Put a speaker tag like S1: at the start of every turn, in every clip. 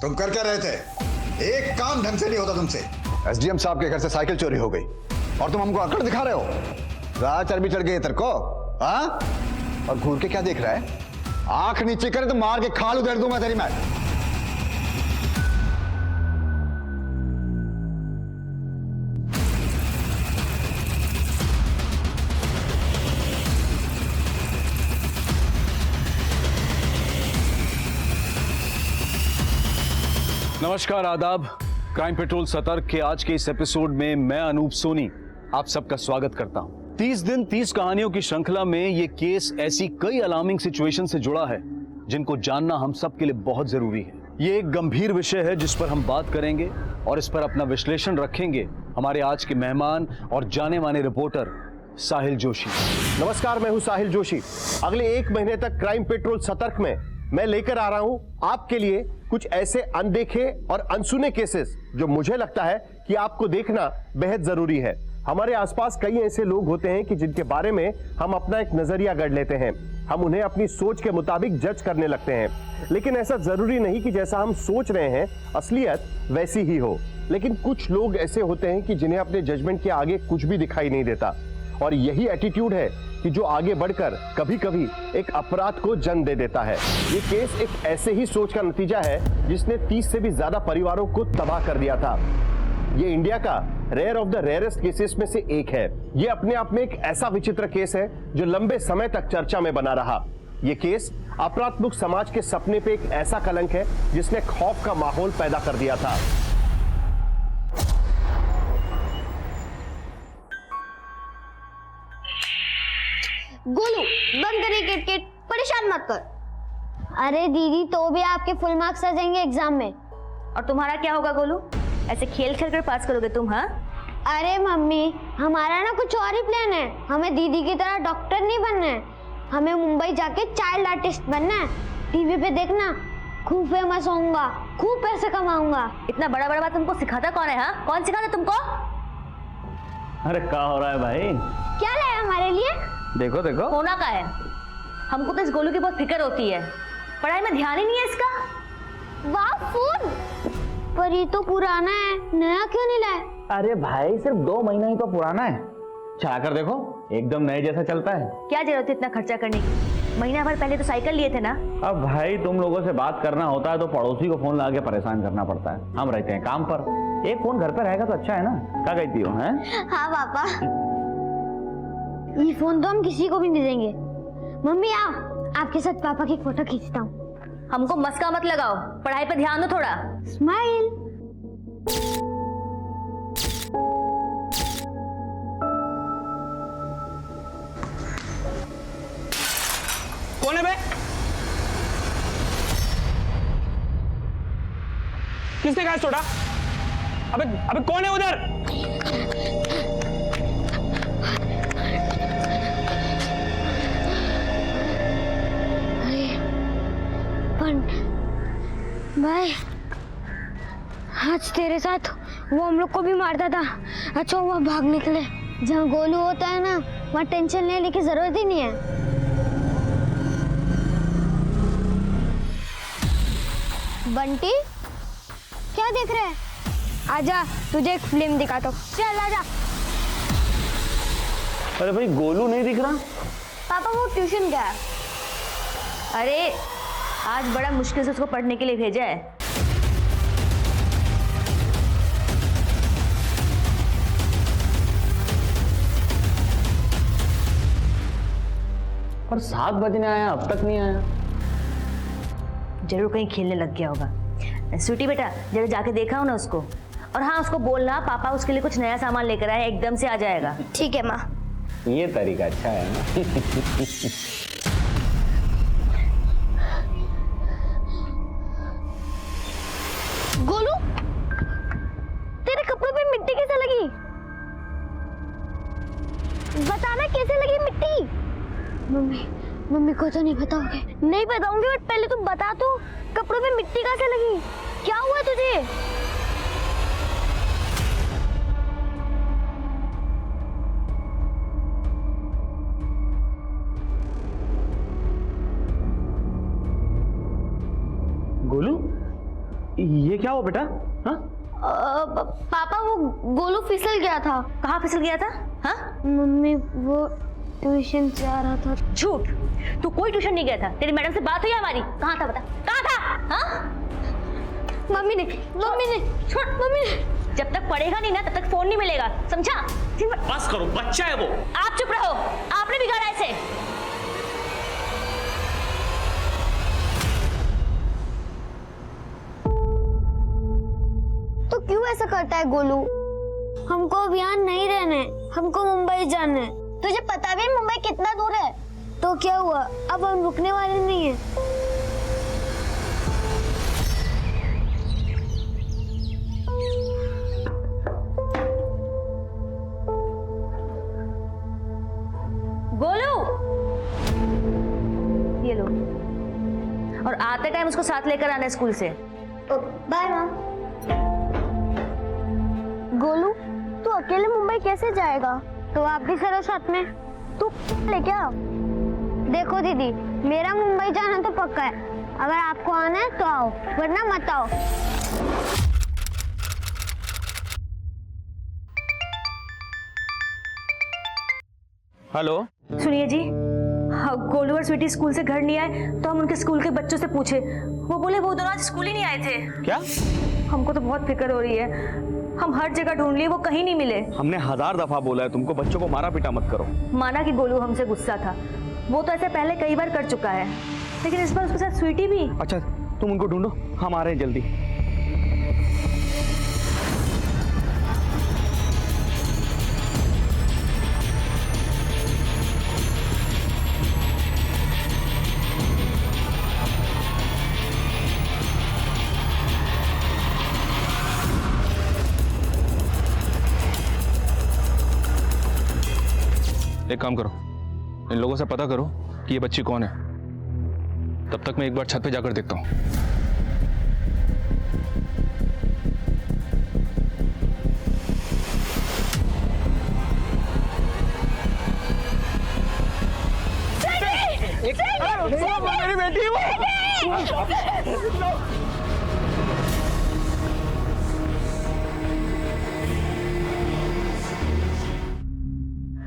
S1: तुम कर क्या रहे थे? एक काम ढंग से नहीं होता तुमसे।
S2: एसडीएम साहब के घर से साइकिल चोरी हो गई और तुम हमको अकड़ दिखा रहे हो? राह चर्बी चढ़ गई तेरे को, हाँ? और घूर के क्या देख रहा है? आंख नीचे करे तो मार के खाल उधेड़ दूंगा तेरी मैं।
S3: नमस्कार, आदाब। क्राइम पेट्रोल सतर्क के आज के इस एपिसोड में मैं अनूप सोनी आप सबका स्वागत करता हूं। 30 दिन 30 कहानियों की श्रृंखला में ये केस ऐसी कई अलार्मिंग सिचुएशन से जुड़ा है जिनको जानना हम सब के लिए बहुत जरूरी है। ये एक गंभीर विषय है जिस पर हम बात करेंगे और इस पर अपना विश्लेषण रखेंगे हमारे आज के मेहमान और जाने माने रिपोर्टर साहिल जोशी।
S4: नमस्कार, मैं हूं साहिल जोशी। अगले 1 महीने तक क्राइम पेट्रोल सतर्क में मैं लेकर आ रहा हूं आपके लिए कुछ ऐसे अनदेखे और अनसुने केसेस जो मुझे लगता है कि आपको देखना बेहद जरूरी है। हमारे आसपास कई ऐसे लोग होते हैं कि जिनके बारे में हम अपना एक नजरिया गढ़ लेते हैं, हम उन्हें अपनी सोच के मुताबिक जज करने लगते हैं। लेकिन ऐसा जरूरी नहीं कि जैसा हम सोच रहे हैं असलियत वैसी ही हो। लेकिन कुछ लोग ऐसे होते हैं कि जिन्हें अपने जजमेंट के आगे कुछ भी दिखाई नहीं देता, और यही एटीट्यूड है कि जो आगे बढ़कर कभी कभी एक अपराध को जन्म दे देता है। ये केस एक ऐसे ही सोच का नतीजा है जिसने 30 से भी ज्यादा परिवारों को तबाह कर दिया था। ये इंडिया का rare of the rarest cases में से एक है। ये अपने आप में एक ऐसा विचित्र केस है जो लंबे समय तक चर्चा में बना रहा। ये केस अपराध मुक्त समाज के सपने पे एक ऐसा कलंक है जिसने खौफ का माहौल पैदा कर दिया था।
S5: गोलू, बंद करिए किटकिट, परेशान मत कर। अरे दीदी, तो भी आपके फुल मार्क्स आ जाएंगे एग्जाम में।
S6: और तुम्हारा क्या होगा गोलू? ऐसे खेल खेल कर पास करोगे तुम? हाँ,
S5: अरे मम्मी, हमारा ना कुछ और ही प्लान है। हमें दीदी की तरह डॉक्टर नहीं बनना है, हमें मुंबई जाके चाइल्ड आर्टिस्ट बनना है। टीवी पे देखना, खूब फेमस होऊंगा, खूब पैसे कमाऊंगा।
S6: इतना बड़ा बड़ा बात तुमको सिखाता कौन है? हाँ, कौन सिखाता तुमको?
S7: अरे क्या हो रहा है भाई?
S5: क्या लाया हमारे लिए?
S7: देखो देखो,
S6: होना का है। हमको तो इस गोलू की बहुत फिक्र होती है, पढ़ाई में ध्यान ही नहीं है इसका।
S5: वाह फोन, पर ये तो पुराना है, नया क्यों नहीं लाए?
S7: अरे भाई सिर्फ 2 महीना ही तो पुराना है, चला कर देखो, एकदम नए जैसा चलता है।
S6: क्या जरूरत है इतना खर्चा करने की? महीना भर पहले तो साइकिल लिए थे ना।
S7: अब भाई तुम लोगों से बात करना होता है तो पड़ोसी को फोन लगा के परेशान करना पड़ता है। हम रहते हैं काम पर, एक फोन घर पे रहेगा तो अच्छा है ना। क्या कहती हो? हैं?
S5: हाँ पापा, ये फोन तो हम किसी को भी नहीं देंगे। मम्मी आओ, आपके साथ पापा की फोटो खींचता हूँ।
S6: हमको मस्का मत लगाओ, पढ़ाई पे ध्यान दो थोड़ा।
S5: स्माइल।
S8: कौन है बे? किसने कहा छोड़ा? अबे कौन है उधर?
S5: भाई, आज तेरे साथ वो हम लोग को भी मारता था। अच्छा हुआ भाग निकले। जहाँ गोलू होता है ना, वहाँ टेंशन लेने की जरूरत ही नहीं है। बंटी, क्या देख रहे हैं? आजा, तुझे एक फिल्म दिखाता हूँ। चल आजा।
S7: अरे भाई गोलू नहीं दिख रहा।
S5: पापा वो ट्यूशन गया।
S6: अरे आज बड़ा मुश्किल से उसको पढ़ने के लिए भेजा है।
S7: और 7 बजने आया, अब तक नहीं आया।
S6: जरूर कहीं खेलने लग गया होगा। स्वीटी बेटा, जरा जाके देखा हो ना उसको। और हाँ, उसको बोलना पापा उसके लिए कुछ नया सामान लेकर आए, एकदम से आ जाएगा।
S5: ठीक है माँ।
S7: ये तरीका अच्छा है ना।
S5: गोलू, तेरे कपड़ों पे मिट्टी कैसे लगी? बताना कैसे लगी मिट्टी? मम्मी को तो नहीं बताओगे? नहीं बताऊंगी, बट पहले तुम बता तो, कपड़ों पे मिट्टी कैसे लगी? क्या हुआ तुझे?
S7: गोलू, ये क्या हुआ बेटा? हाँ?
S5: पापा वो गोलू फिसल गया था।
S6: कहाँ फिसल गया था? हाँ?
S5: मम्मी वो ट्यूशन से आ रहा था।
S6: झूठ, तू कोई ट्यूशन नहीं गया था। तेरी मैडम से बात हुई हमारी? कहाँ था बता, कहाँ था? हाँ?
S5: मम्मी ने
S6: छोड़, मम्मी ने। जब तक पढ़ेगा नहीं ना तब तक फोन नहीं मिलेगा, समझा?
S8: बस करो, बच्चा है वो।
S6: आप चुप रहो, आपने बिगाड़ा इसे।
S5: तो क्यों ऐसा करता है गोलू? हमको अब यहाँ नहीं रहना है, हमको मुंबई जाना है। तुझे पता भी है मुंबई कितना दूर है? तो क्या हुआ, अब हम रुकने वाले नहीं हैं।
S6: गोलू, ये लो, और आते टाइम उसको साथ लेकर आना स्कूल से।
S5: बाय माँ। गोलू, तू अकेले मुंबई कैसे जाएगा? तो आप भी चलो साथ में। तू ले क्या? देखो दीदी, मेरा मुंबई जाना तो पक्का है। अगर आपको आना है तो आओ, वरना मत आओ।
S7: हेलो,
S6: सुनिए जी, हाँ, गोलू और स्वीटी स्कूल से घर नहीं आए तो हम उनके स्कूल के बच्चों से पूछे, वो बोले वो दोनों आज स्कूल ही नहीं आए थे।
S7: क्या?
S6: हमको तो बहुत फिक्र हो रही है, हम हर जगह ढूंढ लिए, वो कहीं नहीं मिले।
S7: हमने 1000 दफा बोला है तुमको बच्चों को मारा पीटा मत करो।
S6: माना कि गोलू हमसे गुस्सा था, वो तो ऐसे पहले कई बार कर चुका है, लेकिन इस बार उसके साथ स्वीटी भी।
S7: अच्छा, तुम उनको ढूंढो, हम आ रहे हैं जल्दी।
S8: एक काम करो, इन लोगों से पता करो कि ये बच्ची कौन है। तब तक मैं एक बार छत पे जाकर देखता हूँ।
S7: मेरी बेटी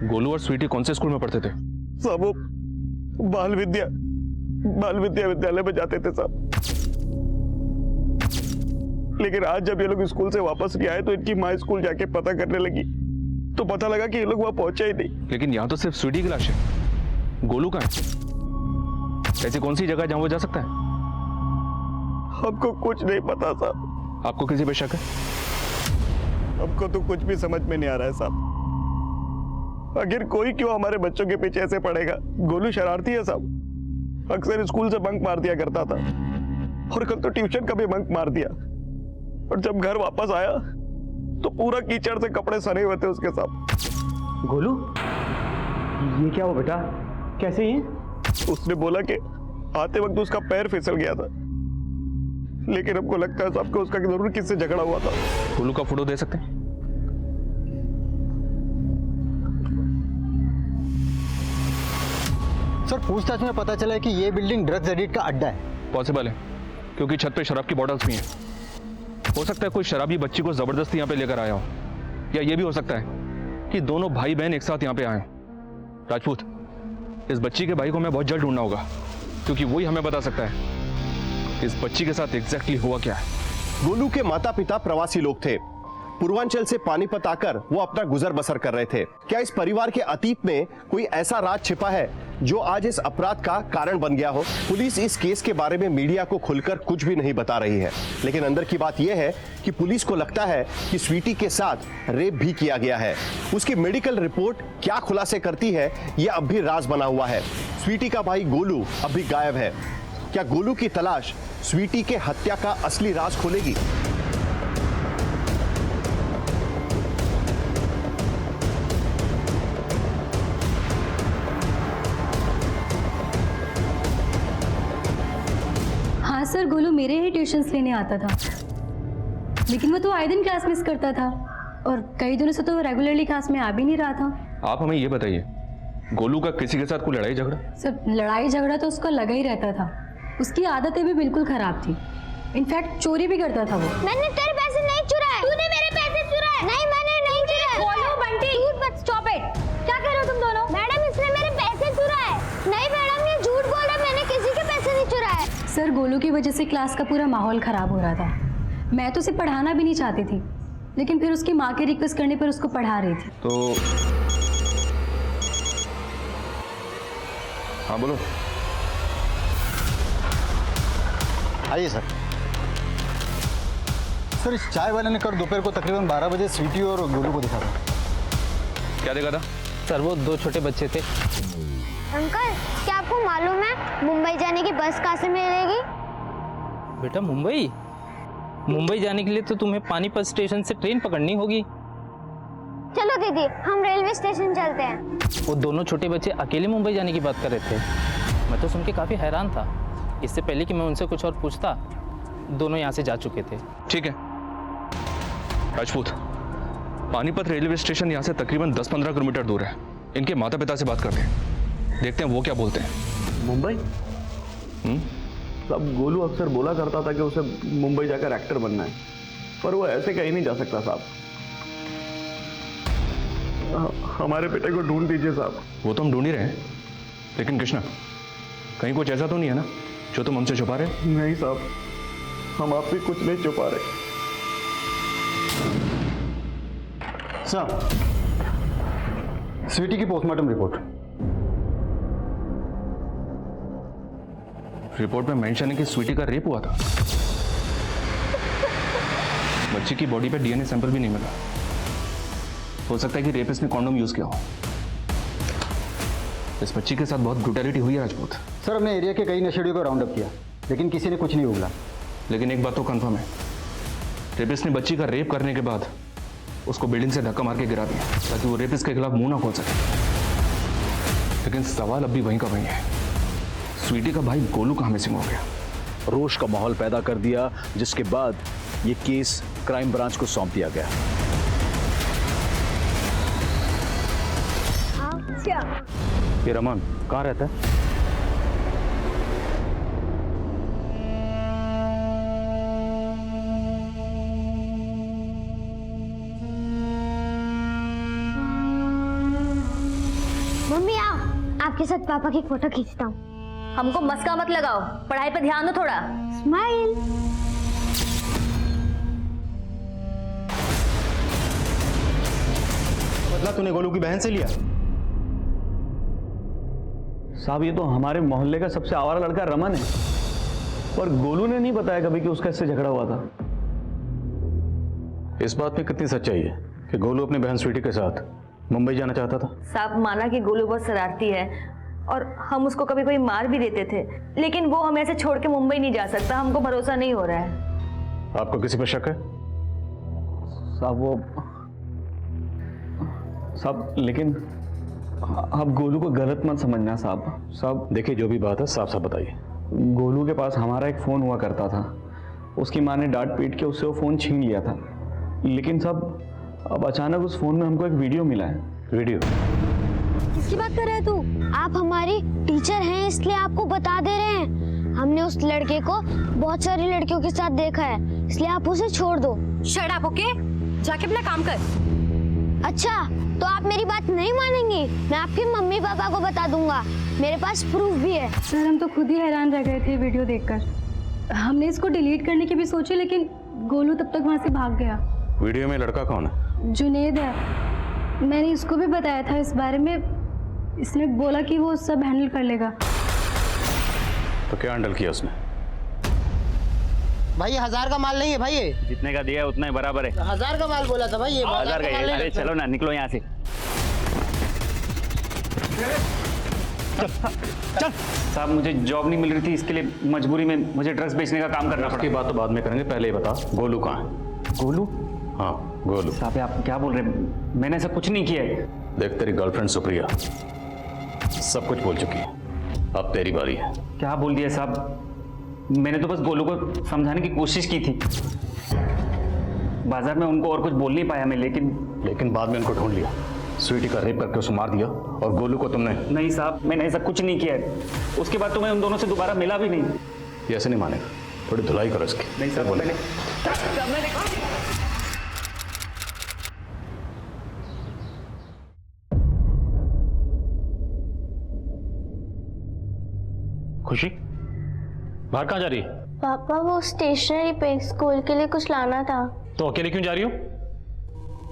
S8: गोलू और स्वीटी कौन से स्कूल में पढ़ते थे?
S4: सब वो बाल विद्या विद्यालय में जाते थे साहब। लेकिन आज जब ये लोग स्कूल से वापस नहीं आए तो इनकी माँ स्कूल जाके पता करने लगी तो पता लगा कि ये लोग वहां पहुंचे ही नहीं।
S8: लेकिन यहाँ तो सिर्फ स्वीटी की लाश है, गोलू का है। ऐसी कौन सी जगह जहां वो जा सकता है?
S4: हमको कुछ नहीं पता साहब।
S8: आपको किसी पे शक है?
S4: हमको तो कुछ भी समझ में नहीं आ रहा है साहब। आखिर कोई क्यों हमारे बच्चों के पीछे ऐसे पड़ेगा? गोलू शरारती है साहब, अक्सर स्कूल से बंक मार दिया करता था और कल तो ट्यूशन का भी बंक मार दिया। और जब घर वापस आया तो पूरा कीचड़ से कपड़े सने हुए थे उसके साथ।
S7: गोलू, ये क्या हुआ बेटा? कैसे ये?
S4: उसने बोला कि आते वक्त उसका पैर फिसल गया था, लेकिन हमको लगता है साहब कि उसका जरूर किससे झगड़ा हुआ था।
S8: गोलू का फोटो दे सकते हैं?
S2: सर, पूछताछ में पता चला है कि ये बिल्डिंग ड्रग्स एडिक्ट का अड्डा है।
S8: पॉसिबल है, क्योंकि छत पे शराब की बॉटल्स भी हैं। हो सकता है कोई शराबी बच्ची को जबरदस्ती यहाँ पे लेकर आया हो, या ये भी हो सकता है कि दोनों भाई बहन एक साथ यहाँ पे आए हों। राजपूत, इस बच्ची के भाई को हमें बहुत जल्द ढूंढना होगा, क्योंकि वही हमें बता सकता है इस बच्ची के साथ एग्जैक्टली हुआ क्या है।
S4: गोलू के माता पिता प्रवासी लोग थे। पूर्वांचल से पानीपत आकर वो अपना गुजर बसर कर रहे थे। क्या इस परिवार के अतीत में कोई ऐसा राज छिपा है जो आज इस अपराध का कारण बन गया हो? पुलिस इस केस के बारे में मीडिया को खुलकर कुछ भी नहीं बता रही है, लेकिन अंदर की बात यह है कि पुलिस को लगता है कि स्वीटी के साथ रेप भी किया गया है। उसकी मेडिकल रिपोर्ट क्या खुलासे करती है, यह अब भी राज बना हुआ है। स्वीटी का भाई गोलू अब भी गायब है। क्या गोलू की तलाश स्वीटी के हत्या का असली राज खोलेगी?
S9: हाँ सर, गोलू मेरे ही ट्यूशन्स लेने आता था, लेकिन वो तो आए दिन क्लास मिस करता था और कई दिनों से तो वो रेगुलरली क्लास में आ भी नहीं रहा था।
S8: आप हमें ये बताइए, गोलू का किसी के साथ कोई लड़ाई झगड़ा?
S9: सर, लड़ाई झगड़ा तो उसका लगा ही रहता था। उसकी आदतें भी बिल्कुल खराब थी। इनफैक्ट चोरी भी करता था वो।
S5: मैंने तेरे पैसे नहीं चुराए। तूने मेरे पैसे चुराए। नहीं मैंने नहीं चुराए।
S6: बोलो बंटी, झूठ मत, स्टॉप इट। क्या कह रहे हो तुम दोनों?
S5: मैडम इसने मेरे पैसे चुराए। नहीं मैडम ये झूठ बोल रहा है, मैंने किसी के पैसे नहीं चुराए।
S9: सर गोलू की वजह से क्लास का पूरा माहौल खराब हो रहा था। मैं तो उसे पढ़ाना भी नहीं चाहती थी, लेकिन फिर उसकी माँ के रिक्वेस्ट करने पर उसको पढ़ा रही थी।
S8: तो हाँ बोलो।
S2: आइए सर। सर इस चाय वाले ने कल दोपहर को तकरीबन 12 बजे स्वीटी और गोलू को दिखा था।
S8: क्या देखा था?
S10: सर वो 2 छोटे बच्चे थे।
S5: अंकल क्या आपको मालूम है मुंबई जाने की बस कहाँ से मिलेगी?
S10: बेटा मुंबई जाने के लिए तो तुम्हें पानीपत स्टेशन से ट्रेन पकड़नी होगी।
S5: चलो दीदी हम रेलवे स्टेशन चलते हैं।
S10: वो दोनों छोटे बच्चे अकेले मुंबई जाने की बात कर रहे थे। मैं तो सुन के काफ़ी हैरान था। इससे पहले कि मैं उनसे कुछ और पूछता, दोनों यहाँ से जा चुके थे।
S8: ठीक है राजपूत, पानीपत रेलवे स्टेशन यहाँ से तकरीबन 10-15 किलोमीटर दूर है। इनके माता पिता से बात करते हैं, देखते हैं वो क्या बोलते हैं।
S7: मुंबई? साहब गोलू अक्सर बोला करता था कि उसे मुंबई जाकर एक्टर बनना है, पर वो ऐसे कहीं नहीं जा सकता साहब। हमारे बेटे को ढूंढ दीजिए साहब।
S8: वो तो हम ढूंढ ही रहे हैं, लेकिन कृष्णा कहीं कुछ ऐसा तो नहीं है ना जो तुम हमसे छुपा रहे?
S7: नहीं साहब, हम आपसे कुछ नहीं छुपा रहे।
S2: सर स्वीटी की पोस्टमार्टम
S8: रिपोर्ट में मेंशन है कि स्वीटी का रेप हुआ था। बच्ची की बॉडी पे डीएनए सैंपल भी नहीं मिला। हो सकता है कि रेपिस्ट ने कॉन्डोम यूज किया हो। इस बच्ची के साथ बहुत ब्रूटैलिटी हुई है राजपूत।
S2: सर हमने एरिया के कई नशेड़ियों को राउंड अप किया, लेकिन किसी ने कुछ नहीं उगला।
S8: लेकिन एक बात तो कंफर्म है, रेपिस्ट ने बच्ची का रेप करने के बाद उसको बिल्डिंग से धक्का मार के गिरा दिया ताकि वो रेपिस्ट के खिलाफ मुंह ना खोल सके। लेकिन सवाल अब भी वहीं का वहीं है, स्वीटी का भाई गोलू कहाँ मिसिंग हो गया?
S3: रोष का माहौल पैदा कर दिया, जिसके बाद ये केस क्राइम ब्रांच को सौंप दिया गया।
S7: ये रमन कहाँ रहता है?
S5: मम्मी आओ, आपके साथ पापा की फोटो खींचता हूँ।
S6: हमको मस्का मत लगाओ, पढ़ाई पे ध्यान दो थोड़ा।
S5: स्माइल।
S2: बदला तूने गोलू की बहन से लिया?
S7: साहब ये तो हमारे मोहल्ले का सबसे आवारा लड़का रमन है, पर गोलू ने नहीं बताया कभी कि उसका इससे झगड़ा हुआ था।
S11: इस बात में कितनी सच्चाई है कि गोलू अपनी बहन स्वीटी के साथ मुंबई जाना चाहता था?
S6: साहब माना कि गोलू बहुत शरारती है और हम उसको कभी कभी मार भी देते थे, लेकिन वो हमें ऐसे छोड़ के मुंबई नहीं जा सकता। हमको भरोसा नहीं हो रहा है।
S11: आपको किसी पर शक है?
S7: साहब लेकिन आप गोलू को गलत मत समझना साहब।
S11: देखिए जो भी बात है साफ साफ बताइए।
S7: गोलू के पास हमारा एक फ़ोन हुआ करता था, उसकी माँ ने डांट पीट के उससे वो फ़ोन छीन लिया था। लेकिन साहब अब अचानक उस फ़ोन में हमको एक वीडियो मिला है।
S11: वीडियो?
S5: किसकी बात कर रहे हैं तू? आप हमारी टीचर हैं इसलिए आपको बता दे रहे हैं। हमने उस लड़के को बहुत सारी लड़कियों के साथ देखा है, इसलिए आप उसे छोड़ दो।
S9: Shut up, okay? जाके अपना काम कर।
S5: अच्छा तो आप मेरी बात नहीं मानेंगी? मैं आपके मम्मी पापा को बता दूंगा, मेरे पास प्रूफ भी है।
S9: सर हम तो खुद ही हैरान रह गए थे वीडियो देखकर। हमने इसको डिलीट करने की भी सोची, लेकिन गोलू तब तक वहाँ से भाग गया।
S11: वीडियो में लड़का कौन है?
S9: जुनेद है। मैंने इसको भी बताया था इस बारे में, इसने बोला कि वो सब हैंडल कर लेगा।
S11: तो क्या हैंडल किया उसने?
S12: भाई 1000 का माल नहीं है भाई, ये
S7: जितने का दिया है उतना ही बराबर है।
S12: 1000 का माल बोला था भाई, ये
S7: 1000 का। अरे चलो ना, निकलो यहाँ से। चल साहब, मुझे जॉब नहीं मिल रही थी, इसके लिए मजबूरी में मुझे ड्रग्स बेचने का काम करना पड़ा।
S11: की बात तो बाद में करेंगे, पहले ये बता गोलू कहाँ है?
S7: गोलू?
S11: हाँ गोलू।
S7: साहब आप क्या बोल रहे हैं? मैंने ऐसा कुछ नहीं किया है।
S11: देख तेरी गर्लफ्रेंड सुप्रिया सब कुछ बोल चुकी है, अब तेरी बारी है।
S7: क्या बोल दिया साहब? मैंने तो बस गोलू को समझाने की कोशिश की थी। बाजार में उनको और कुछ बोल नहीं पाया मैं, लेकिन
S11: बाद में उनको ढूंढ लिया, स्वीटी का रेप करके उसे मार दिया, और गोलू को तुमने?
S7: नहीं साहब, मैंने ऐसा कुछ नहीं किया है। उसके बाद तो मैं उन दोनों से दोबारा मिला भी नहीं।
S11: ये ऐसे नहीं मानेगा, थोड़ी धुलाई करो इसकी।
S7: नहीं सर,
S11: बोले
S10: खुशी बाहर कहाँ जा रही है?
S5: पापा वो स्टेशनरी पे स्कूल के लिए कुछ लाना था।
S10: तो अकेले क्यों जा रही हो?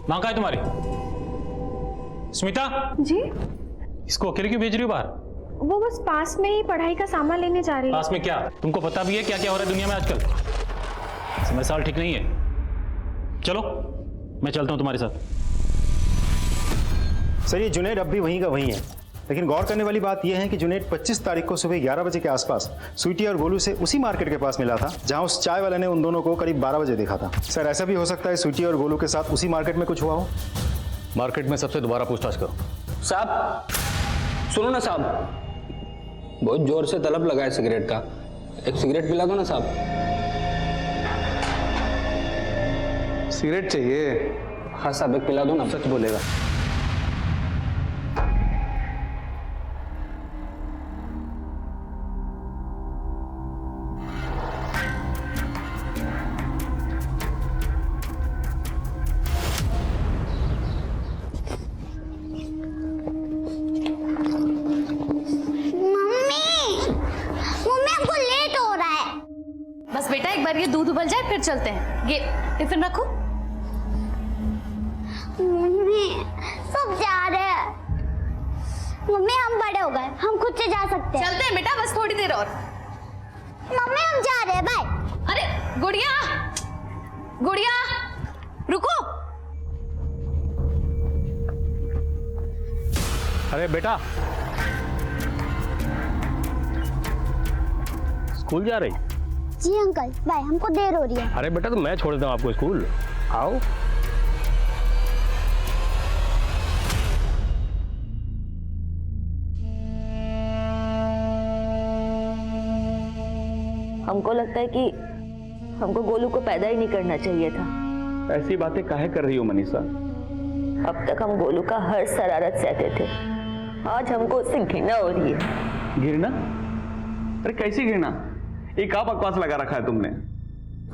S10: माँ कहाँ है तुम्हारी? स्मिता
S9: जी?
S10: इसको अकेले क्यों भेज रही हो बाहर?
S9: वो बस पास में ही पढ़ाई का सामान लेने जा रही है।
S10: पास में क्या? तुमको पता भी है क्या क्या हो रहा है दुनिया में आजकल? समय साल ठीक नहीं है। चलो मैं चलता हूँ तुम्हारे साथ।
S13: सर, ये जुनैद अब भी वहीं का वहीं है, लेकिन गौर करने वाली बात यह है कि जुनैद 25 तारीख को सुबह 11 बजे के आसपास स्वीटी और गोलू से उसी मार्केट के पास मिला था जहां उस चाय वाले ने उन दोनों को करीब 12 बजे देखा था। सर, ऐसा भी हो सकता है स्वीटी और गोलू के साथ उसी मार्केट में कुछ हुआ हो।
S11: मार्केट में सबसे दोबारा पूछताछ करो।
S14: साहब सुनो ना साहब, बहुत जोर से तलब लगा है सिगरेट का, एक सिगरेट पिला दो ना साहब।
S2: सिगरेट चाहिए?
S14: हाँ साहब, एक पिला दो ना।
S2: सच बोलेगा?
S6: बस बेटा एक बार ये दूध उबल जाए फिर चलते हैं। ये टिफिन रखो।
S5: मम्मी सब जा रहे हैं। मम्मी हम बड़े हो गए, हम खुद से जा सकते हैं।
S6: चलते हैं बेटा, बस थोड़ी देर और।
S5: मम्मी हम जा रहे हैं, बाय।
S6: अरे गुड़िया, गुड़िया रुको।
S10: अरे बेटा स्कूल जा रही?
S5: जी अंकल, बाय, हमको देर हो रही है।
S10: अरे बेटा तो मैं छोड़ देता हूँ आपको स्कूल, आओ।
S6: हमको लगता है कि हमको गोलू को पैदा ही नहीं करना चाहिए था।
S7: ऐसी बातें काहे कर रही हो मनीषा?
S6: अब तक हम गोलू का हर शरारत सहते थे, आज हमको उससे घृणा हो रही है।
S7: घृणा? अरे कैसी घृणा? ये क्या बकवास लगा रखा है तुमने?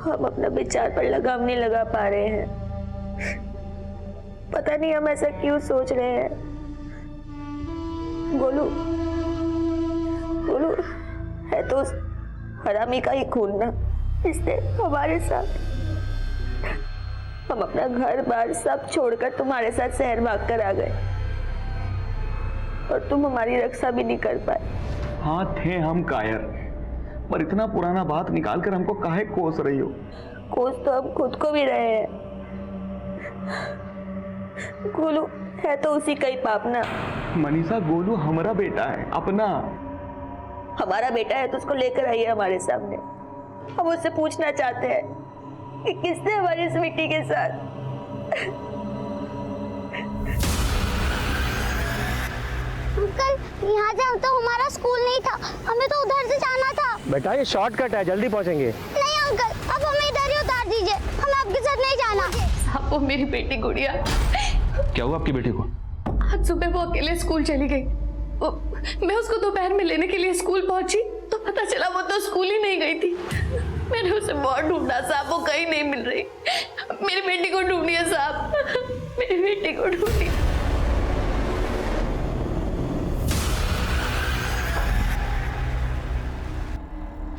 S6: हम अपना विचार पर लगाम नहीं लगा पा रहे हैं। पता नहीं हम ऐसा क्यों सोच रहे हैं। गोलू गोलू है तो उस हरामी का ही खून ना, इसने हमारे साथ। हम अपना घर बार सब छोड़कर तुम्हारे साथ शहर भाग कर आ गए और तुम हमारी रक्षा भी नहीं कर पाए।
S7: हाँ थे हम कायर, पर इतना पुराना बात निकाल कर हमको काहे कोस रही हो?
S6: कोस तो हम खुद को भी रहे हैं। गोलू है तो उसी का ही पाप ना।
S7: मनीषा, गोलू हमारा बेटा है, अपना।
S6: हमारा बेटा है तो उसको लेकर आइए हमारे सामने। हम उससे पूछना चाहते हैं कि किसने हमारी स्वीटी के साथ।
S5: अंकल, यहाँ से तो हमारा स्कूल नहीं था, हमें तो उधर से जाना था।
S4: बेटा ये शॉर्टकट है, जल्दी पहुंचेंगे।
S5: नहीं अंकल, अब हमें इधर ही उतार दीजिए, हमें आपके साथ नहीं जाना।
S6: साहब वो मेरी बेटी गुड़िया।
S8: क्या हुआ आपकी बेटी को?
S6: आज सुबह वो अकेले स्कूल चली गई। मैं उसको दोपहर में लेने के लिए स्कूल पहुंची तो पता चला वो तो स्कूल ही नहीं गई थी। मैंने उसे बहुत ढूंढा साहब, वो कहीं नहीं मिल रही। मेरी बेटी को ढूंढिए साहब, मेरी बेटी को ढूंढिए।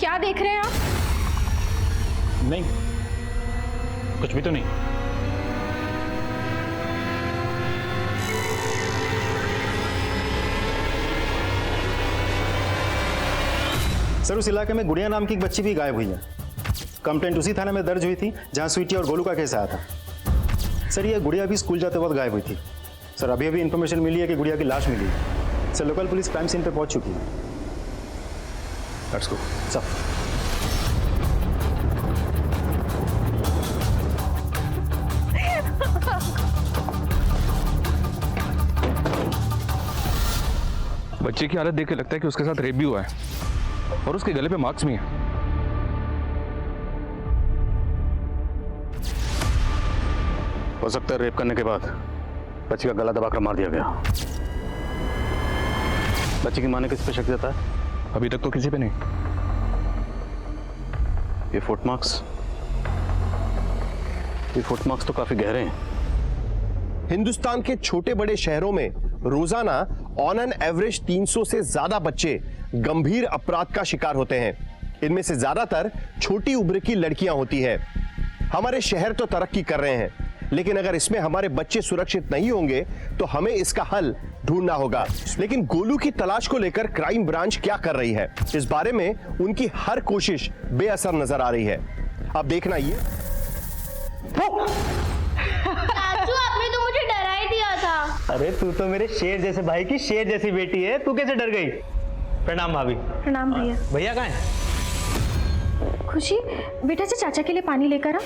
S9: क्या देख रहे हैं आप?
S10: नहीं कुछ भी तो नहीं।
S13: सर, उस इलाके में गुड़िया नाम की एक बच्ची भी गायब हुई है। कंप्लेंट उसी थाने में दर्ज हुई थी जहां स्वीटी और गोलू का केस आया था। सर, ये गुड़िया भी स्कूल जाते वक्त गायब हुई थी। सर, अभी अभी इन्फॉर्मेशन मिली है कि गुड़िया की लाश मिली है। Sir, local police crime scene पे पहुंच चुकी है। Let's go sir.
S8: बच्चे की हालत देख के लगता है कि उसके साथ रेप भी हुआ है और उसके गले पे मार्क्स भी हैं।
S11: हो सकता है रेप करने के बाद बच्ची का गला दबाकर मार दिया गया। बच्ची की मां ने किस पे शक जताया?
S8: अभी तक तो किसी पे नहीं।
S11: ये फुटमार्क्स तो काफी गहरे हैं।
S4: हिंदुस्तान के छोटे बड़े शहरों में रोजाना ऑन एन एवरेज 300 से ज्यादा बच्चे गंभीर अपराध का शिकार होते हैं। इनमें से ज्यादातर छोटी उम्र की लड़कियां होती है। हमारे शहर तो तरक्की कर रहे हैं, लेकिन अगर इसमें हमारे बच्चे सुरक्षित नहीं होंगे तो हमें इसका हल ढूंढना होगा। लेकिन गोलू की तलाश को लेकर क्राइम ब्रांच क्या कर रही है, इस बारे में उनकी हर कोशिश बेअसर नजर आ रही है। अब देखना ये।
S5: चाचू, आपने तो मुझे डरा ही दिया था।
S12: अरे तू तो मेरे शेर जैसे भाई की शेर जैसी बेटी है, तू कैसे डर गई? प्रणाम भाभी।
S9: प्रणाम भैया।
S12: भैया कहाँ हैं?
S9: खुशी, बेटा से चाचा के लिए पानी लेकर आ।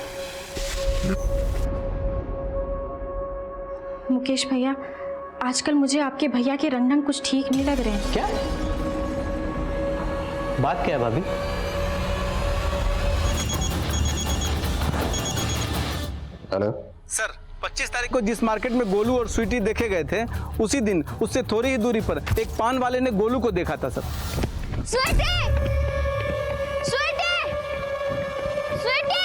S9: मुकेश भैया, आजकल मुझे आपके भैया के रंग ढंग कुछ ठीक नहीं लग रहे हैं।
S12: क्या बात क्या है भाभी?
S11: हेलो
S15: सर, 25 तारीख को जिस मार्केट में गोलू और स्वीटी देखे गए थे, उसी दिन उससे थोड़ी ही दूरी पर एक पान वाले ने गोलू को देखा था सर।
S5: स्वीटी! स्वीटी! स्वीटी!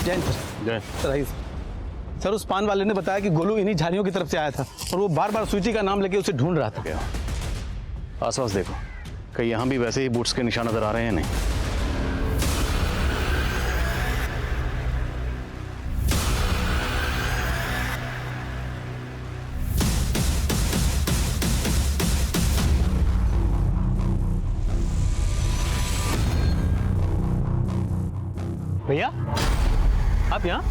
S15: जैन सर, आइए सर। उस पान वाले ने बताया कि गोलू इन्हीं झाड़ियों की तरफ से आया था और वो बार बार स्वीटी का नाम लेके उसे ढूंढ रहा था।
S11: आसपास देखो, कहीं यहां भी वैसे ही बूट्स के निशान नजर आ रहे हैं? नहीं।
S10: भैया, आप यहाँ?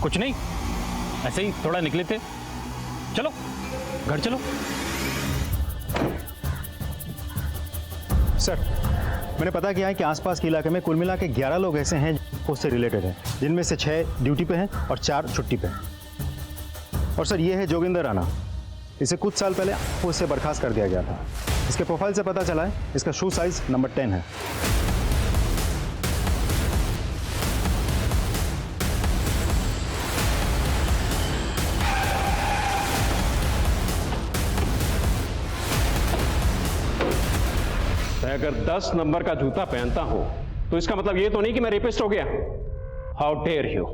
S10: कुछ नहीं, ऐसे ही थोड़ा निकले थे। चलो घर चलो।
S13: सर, मैंने पता किया है कि आसपास के इलाके में कुल मिला के 11 लोग ऐसे हैं उससे रिलेटेड हैं, जिनमें से 6 ड्यूटी पे हैं और 4 छुट्टी पे हैं। और सर, ये है जोगिंदर राणा। इसे कुछ साल पहले उससे बर्खास्त कर दिया गया था। इसके प्रोफाइल से पता चला है इसका शू साइज नंबर 10 है।
S16: अगर 10 नंबर का जूता पहनता हूं तो इसका मतलब ये तो नहीं कि मैं रेपिस्ट हो गया। How dare you!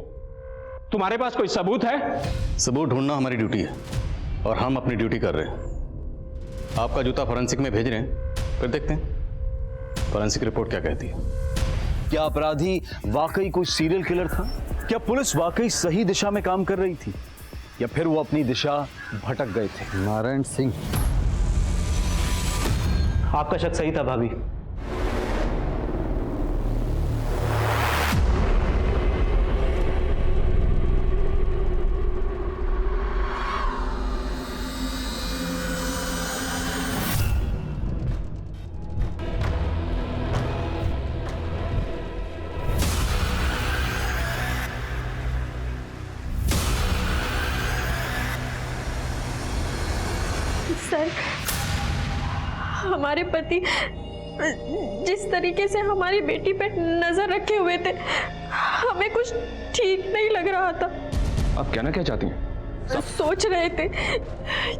S16: तुम्हारे पास कोई सबूत है?
S11: सबूत ढूंढना हमारी ड्यूटी है और हम अपनी ड्यूटी कर रहे हैं। आपका जूता फॉरेंसिक में भेज रहे हैं, फिर देखते हैं फॉरेंसिक रिपोर्ट क्या कहती है।
S3: क्या अपराधी वाकई कोई सीरियल किलर था? क्या पुलिस वाकई सही दिशा में काम कर रही थी, या फिर वो अपनी दिशा भटक गए थे?
S2: नारायण सिंह,
S12: आपका शक सही था भाभी।
S6: सर, हमारे पति जिस तरीके से हमारी बेटी पे नजर रखे हुए थे, हमें कुछ ठीक नहीं लग रहा था।
S8: आप कहना क्या चाहती हैं?
S6: सोच रहे थे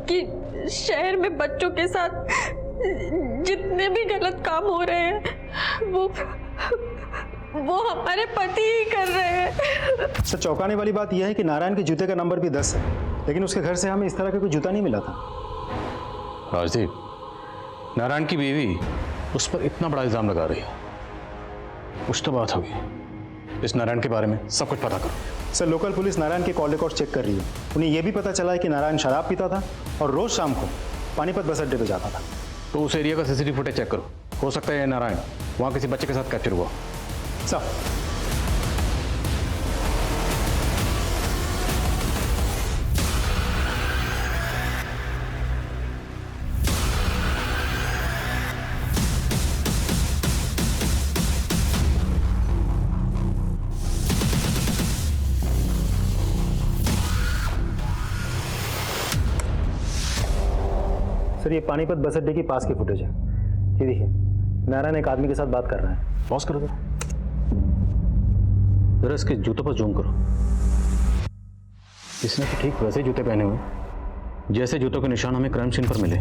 S6: कि शहर में बच्चों के साथ जितने भी गलत काम हो रहे हैं वो हमारे पति ही कर रहे हैं।
S13: सर, चौंकाने वाली बात यह है कि नारायण के जूते का नंबर भी 10 है, लेकिन उसके घर से हमें इस तरह का कोई जूता नहीं मिला था।
S11: राजदीप, नारायण की बीवी उस पर इतना बड़ा इल्जाम लगा रही है, कुछ तो बात होगी। इस नारायण के बारे में सब कुछ पता करो।
S13: सर, लोकल पुलिस नारायण के कॉल रिकॉर्ड चेक कर रही है। उन्हें यह भी पता चला है कि नारायण शराब पीता था और रोज शाम को पानीपत बस अड्डे पर जाता था।
S11: तो उस एरिया का सीसीटीवी फुटेज चेक करो, हो सकता है नारायण वहाँ किसी बच्चे के साथ कैप्चर हुआ।
S13: सर, सर, ये पानीपत बस अड्डे के पास की फुटेज है। ये देखिए, नारायण एक आदमी के साथ बात कर रहा है।
S11: पॉज करो जरा इसके जूतों पर जूम करो। इसने तो ठीक वैसे ही जूते पहने हुए जैसे जूतों के निशान हमें क्राइम सीन पर मिले।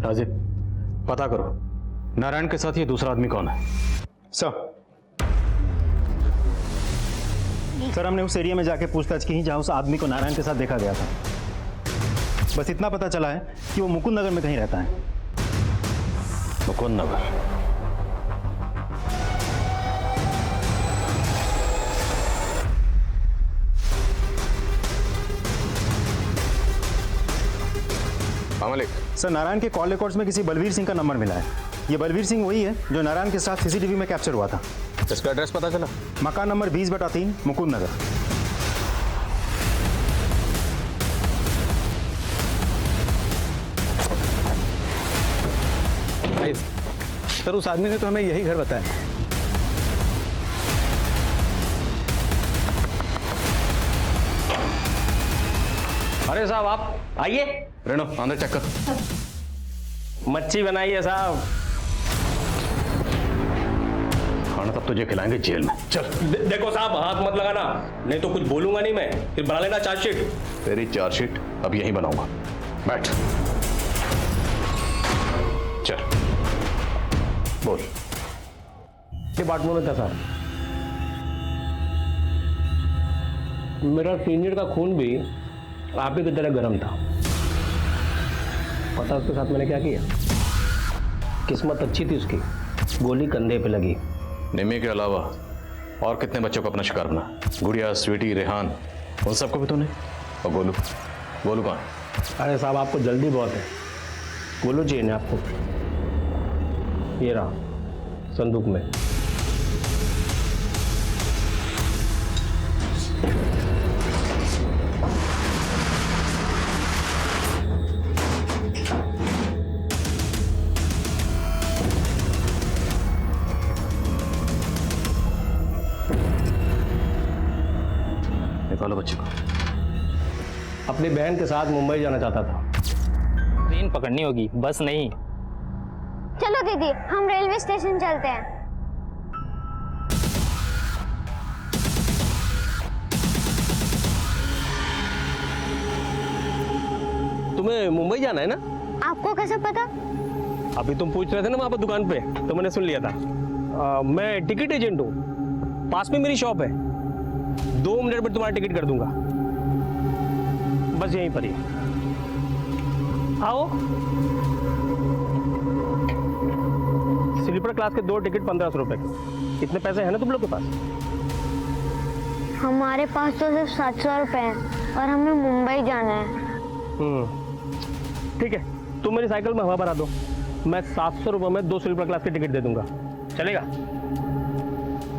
S11: राजीव, पता करो नारायण के साथ ये दूसरा आदमी कौन है।
S13: सर हमने उस एरिया में जाके पूछताछ की जहां उस आदमी को नारायण के साथ देखा गया था। बस इतना पता चला है कि वो मुकुंद नगर में कहीं रहता है।
S11: मुकुंद नगर?
S13: मलिक सर, नारायण के कॉल रिकॉर्ड्स में किसी बलवीर सिंह का नंबर मिला है। ये बलवीर सिंह वही है जो नारायण के साथ सीसीटीवी में कैप्चर हुआ था।
S11: इसका एड्रेस पता चला?
S13: मकान नंबर 20/3 मुकुंद नगर।
S15: सर उस आदमी ने तो हमें यही घर बताया।
S12: अरे साहब आप आइए।
S11: रेनो अंदर चेक कर।
S12: मच्छी बनाइए साहब।
S11: खाना तब तुझे खिलाएंगे जेल में। चल।
S12: देखो साहब हाथ मत लगाना, नहीं तो कुछ बोलूंगा नहीं मैं, फिर बना लेना चार्जशीट।
S11: तेरी चार्जशीट अब यहीं बनाऊंगा। बैठ। चल बोल।
S12: डिपार्टमेंट में था साहब। मेरा सीनियर का खून भी आप ही की तरह गर्म था। पता उसके साथ मैंने क्या किया? किस्मत अच्छी थी उसकी, गोली कंधे पे लगी।
S11: निमी के अलावा और कितने बच्चों को अपना शिकार बना? गुड़िया, स्वीटी, रेहान, उन सबको भी तूने? और गोलू? गोलू कहाँ?
S12: अरे साहब आपको जल्दी बहुत है। गोलू चाहिए ना आपको? ये रहा संदूक में।
S11: निकालो बच्चे को।
S12: अपनी बहन के साथ मुंबई जाना चाहता था।
S10: ट्रेन पकड़नी होगी, बस नहीं।
S5: चलो दीदी हम रेलवे स्टेशन चलते हैं।
S12: तुम्हें मुंबई जाना है ना?
S5: आपको कैसे पता?
S12: अभी तुम पूछ रहे थे ना वहां पर दुकान पे, तो मैंने सुन लिया था। मैं टिकट एजेंट हूँ, पास में मेरी शॉप है। 2 मिनट में तुम्हारा टिकट कर दूंगा, बस यहीं पर ही आओ। स्लीपर क्लास के 2 टिकट 1500 रुपए के। कितने पैसे हैं ना तुम लोग के पास?
S5: हमारे पास तो सिर्फ 700 रुपए हैं और हमें मुंबई जाना है।
S12: ठीक है, तुम मेरी साइकिल में हवा भरा दो, मैं 700 रुपए में 2 स्लीपर क्लास के टिकट दे दूंगा। चलेगा?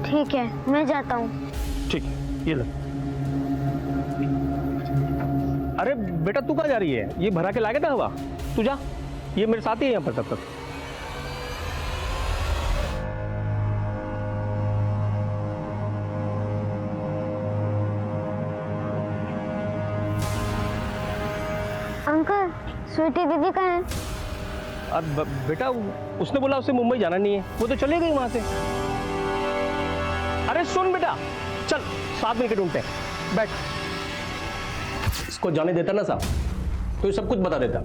S5: ठीक है, मैं जाता हूँ।
S12: ठीक, ये लो। अरे बेटा तू कहाँ जा रही है? ये भरा के लागे था हवा, तू जा, ये मेरे साथ ही है यहाँ पर तब तक।
S5: अंकल स्वीटी दीदी कहाँ है?
S12: अब बेटा उसने बोला उससे मुंबई जाना नहीं है, वो तो चले गई वहां से। अरे सुन बेटा, चल साथ में ढूंढते हैं, बैठ। इसको जाने देता ना साहब तो ये सब कुछ बता देता,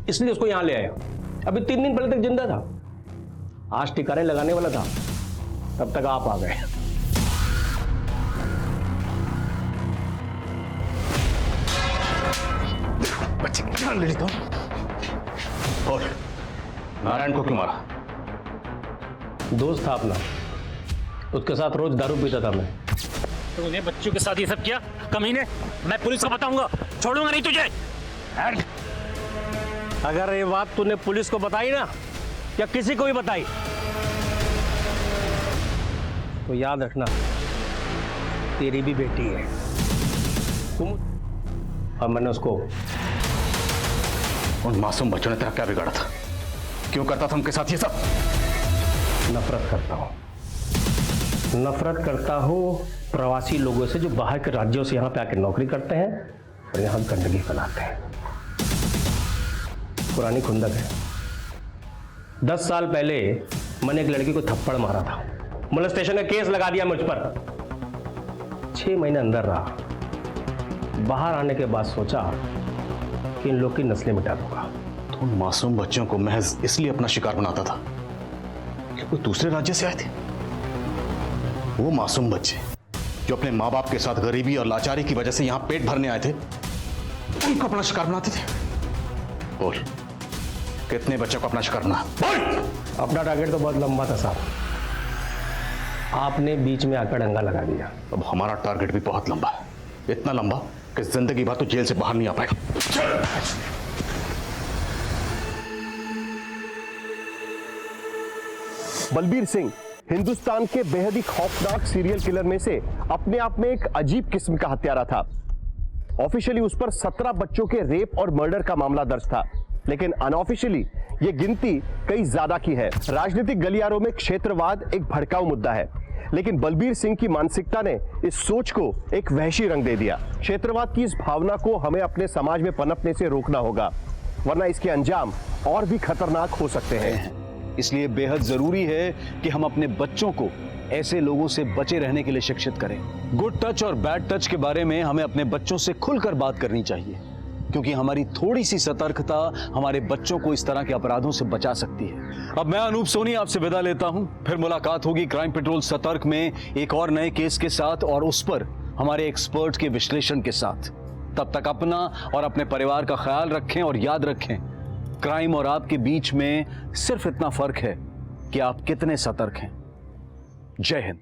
S12: इसलिए उसको यहां ले आया। अभी 3 दिन पहले तक जिंदा था, आज ठिकाने लगाने वाला था, तब तक आप आ गए।
S11: बच्चे क्या ले लेता हूं? और नारायण को क्यों मारा?
S12: दोस्त था अपना, उसके साथ रोज दारू पीता था मैं।
S17: तूने बच्चों के साथ ये सब किया कमीने? मैं पुलिस को बताऊंगा, छोड़ूंगा नहीं तुझे।
S12: अगर ये बात तूने पुलिस को बताई ना या किसी को भी बताई तो याद रखना तेरी भी बेटी है। और मैंने उसको,
S11: उन मासूम बच्चों ने तेरा क्या बिगाड़ा था? क्यों करता था उनके साथ ये सब?
S12: नफरत करता हूं, नफरत करता हूं प्रवासी लोगों से जो बाहर के राज्यों से यहां पे आकर नौकरी करते हैं और यहां गंदगी फैलाते हैं। पुरानी खुंदक है। 10 साल पहले मैंने एक लड़की को थप्पड़ मारा था, मोलेस्टेशन का केस लगा दिया मुझ पर। 6 महीने अंदर रहा, बाहर आने के बाद सोचा कि इन लोग की नस्लें मिटा दूंगा।
S11: तो उन मासूम बच्चों को महज इसलिए अपना शिकार बनाता था कि कोई दूसरे राज्य से आए थे। वो मासूम बच्चे जो अपने माँ बाप के साथ गरीबी और लाचारी की वजह से यहां पेट भरने आए थे, उनको अपना शिकार बनाते थे। बोल, कितने बच्चों को अपना शिकार बना? बोल।
S12: अपना टारगेट तो बहुत लंबा था साहब, आपने बीच में आकर डंगा लगा दिया।
S11: अब हमारा टारगेट भी बहुत लंबा है, इतना लंबा कि जिंदगी भर तो जेल से बाहर नहीं आ पाएगा।
S4: बलबीर सिंह हिंदुस्तान के बेहद ही खौफनाक सीरियल किलर में से अपने आप में एक अजीब किस्म का हत्यारा था। ऑफिशियली उस पर 17 बच्चों के रेप और मर्डर का मामला दर्ज था, लेकिन अनऑफिशियली ये गिनती कई ज्यादा की है। राजनीतिक गलियारों में क्षेत्रवाद एक भड़काऊ मुद्दा है, लेकिन बलबीर सिंह की मानसिकता ने इस सोच को एक वहशी रंग दे दिया। क्षेत्रवाद की इस भावना को हमें अपने समाज में पनपने से रोकना होगा, वरना इसके अंजाम और भी खतरनाक हो सकते हैं।
S3: इसलिए बेहद जरूरी है कि हम अपने बच्चों को ऐसे लोगों से बचे रहने के लिए शिक्षित करें। गुड टच और बैड टच के बारे में हमें अपने बच्चों से खुलकर बात करनी चाहिए, क्योंकि हमारी थोड़ी सी सतर्कता हमारे बच्चों को इस तरह के अपराधों से बचा सकती है। अब मैं अनूप सोनी आपसे विदा लेता हूं, फिर मुलाकात होगी क्राइम पेट्रोल सतर्क में एक और नए केस के साथ और उस पर हमारे एक्सपर्ट के विश्लेषण के साथ। तब तक अपना और अपने परिवार का ख्याल रखें और याद रखें, क्राइम और आपके बीच में सिर्फ इतना फर्क है कि आप कितने सतर्क हैं। जय हिंद।